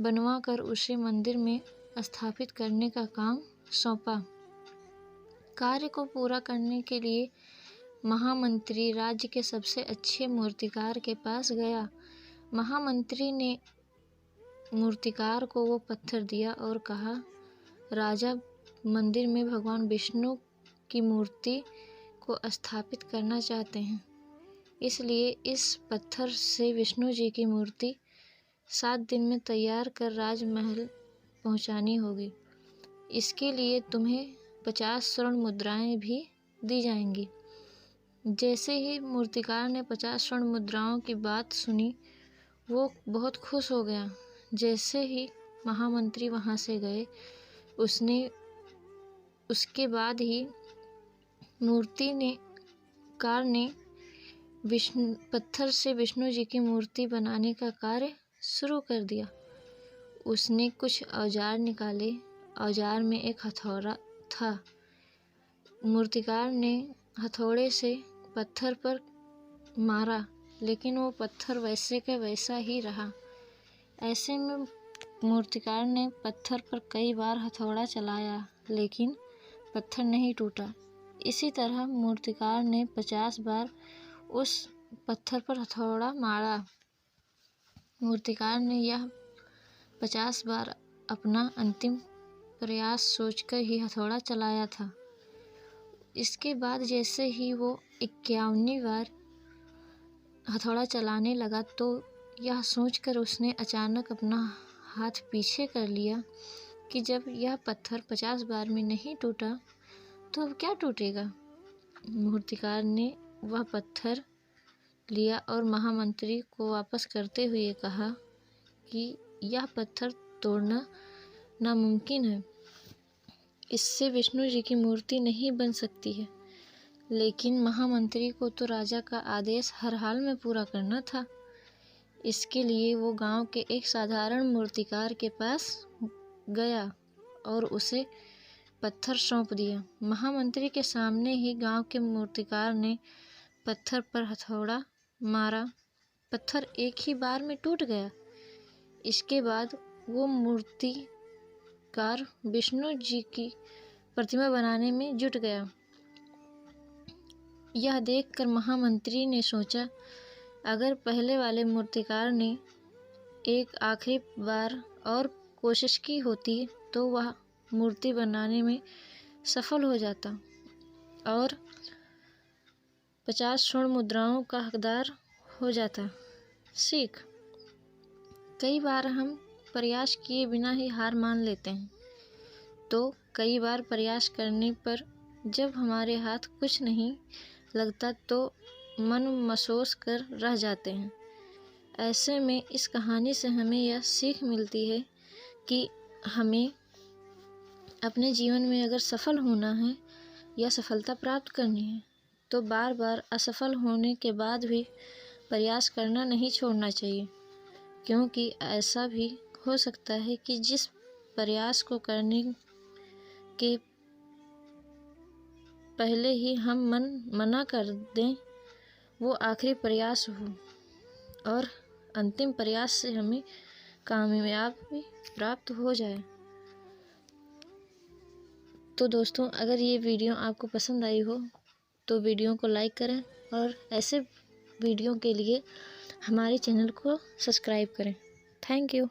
बनवाकर उसे मंदिर में स्थापित करने का काम सौंपा। कार्य को पूरा करने के लिए महामंत्री राज्य के सबसे अच्छे मूर्तिकार के पास गया। महामंत्री ने मूर्तिकार को वो पत्थर दिया और कहा, राजा मंदिर में भगवान विष्णु की मूर्ति को स्थापित करना चाहते हैं, इसलिए इस पत्थर से विष्णु जी की मूर्ति 7 दिन में तैयार कर राजमहल पहुंचानी होगी। इसके लिए तुम्हें 50 स्वर्ण मुद्राएं भी दी जाएंगी। जैसे ही मूर्तिकार ने 50 स्वर्ण मुद्राओं की बात सुनी, वो बहुत खुश हो गया। जैसे ही महामंत्री वहां से गए, उसके बाद ही मूर्तिकार ने पत्थर से विष्णु जी की मूर्ति बनाने का कार्य शुरू कर दिया। उसने कुछ औजार निकाले। औजार में एक हथौड़ा था। मूर्तिकार ने हथौड़े से पत्थर पर मारा, लेकिन वो पत्थर वैसे का वैसा ही रहा। ऐसे में मूर्तिकार ने पत्थर पर कई बार हथौड़ा चलाया, लेकिन पत्थर नहीं टूटा। इसी तरह मूर्तिकार ने 50 बार उस पत्थर पर हथौड़ा मारा। मूर्तिकार ने यह 50 बार अपना अंतिम प्रयास सोचकर ही हथौड़ा चलाया था। इसके बाद जैसे ही वो 51वीं बार हथौड़ा चलाने लगा, तो यह सोचकर उसने अचानक अपना हाथ पीछे कर लिया कि जब यह पत्थर 50 बार में नहीं टूटा तो अब क्या टूटेगा। मूर्तिकार ने वह पत्थर लिया और महामंत्री को वापस करते हुए कहा कि यह पत्थर तोड़ना नामुमकिन है, इससे विष्णु जी की मूर्ति नहीं बन सकती है। लेकिन महामंत्री को तो राजा का आदेश हर हाल में पूरा करना था। इसके लिए वो गांव के एक साधारण मूर्तिकार के पास गया और उसे पत्थर सौंप दिया। महामंत्री के सामने ही गांव के मूर्तिकार ने पत्थर पर हथौड़ा मारा। पत्थर एक ही बार में टूट गया। इसके बाद वो मूर्तिकार विष्णु जी की प्रतिमा बनाने में जुट गया। यह देखकर महामंत्री ने सोचा, अगर पहले वाले मूर्तिकार ने एक आखिरी बार और कोशिश की होती तो वह मूर्ति बनाने में सफल हो जाता और 50 स्वर्ण मुद्राओं का हकदार हो जाता। सीख: कई बार हम प्रयास किए बिना ही हार मान लेते हैं, तो कई बार प्रयास करने पर जब हमारे हाथ कुछ नहीं लगता तो मन मसोस कर रह जाते हैं। ऐसे में इस कहानी से हमें यह सीख मिलती है कि हमें अपने जीवन में अगर सफल होना है या सफलता प्राप्त करनी है, तो बार बार असफल होने के बाद भी प्रयास करना नहीं छोड़ना चाहिए, क्योंकि ऐसा भी हो सकता है कि जिस प्रयास को करने के पहले ही हम मना कर दें, वो आखिरी प्रयास हो और अंतिम प्रयास से हमें कामयाबी प्राप्त हो जाए। तो दोस्तों, अगर ये वीडियो आपको पसंद आई हो तो वीडियो को लाइक करें और ऐसे वीडियो के लिए हमारे चैनल को सब्सक्राइब करें। Thank you.